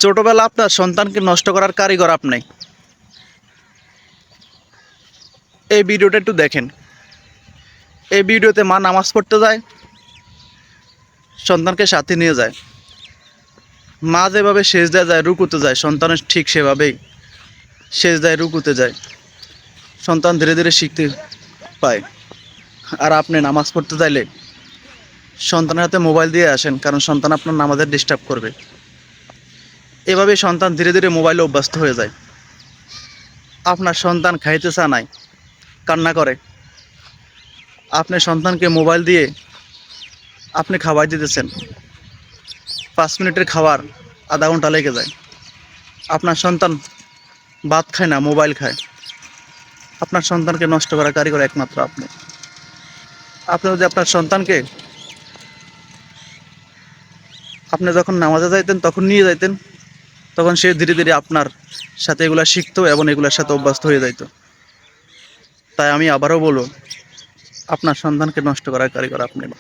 ছোটবেলা আপনার সন্তানকে নষ্ট করার কারিগর আপনি। এই ভিডিওটা একটু দেখেন। এই ভিডিওতে মা নামাজ পড়তে যায়, সন্তানকে সাথে নিয়ে যায়। মা যেভাবে সেজদায় যায়, রুকুতে যায়, সন্তানের ঠিক সেভাবেই সেজদায় রুকুতে যায়। সন্তান ধীরে ধীরে শিখতে পায়। আর আপনি নামাজ পড়তে চাইলে সন্তানের হাতে মোবাইল দিয়ে আসেন, কারণ সন্তান আপনার নামাজে ডিস্টার্ব করবে। এভাবে সন্তান ধীরে ধীরে মোবাইলে অভ্যস্ত হয়ে যায়। আপনার সন্তান খাইতে চা নাই, কান্না করে, আপনি সন্তানকে মোবাইল দিয়ে আপনি খাবার দিতেছেন। 5 মিনিটের খাবার আধা ঘন্টা লেগে যায়। আপনার সন্তান ভাত খায় না, মোবাইল খায়। আপনার সন্তানকে নষ্ট করা কারিগর একমাত্র আপনি। আপনি যদি আপনার সন্তানকে আপনি যখন নামাজে যাইতেন তখন নিয়ে যাইতেন, তখন সে ধীরে ধীরে আপনার সাথে এগুলা শিখতো এবং এগুলোর সাথে অভ্যস্ত হয়ে যাইত। তাই আমি আবারও বলবো, আপনার সন্তানকে নষ্ট করার কারিগর আপনি না।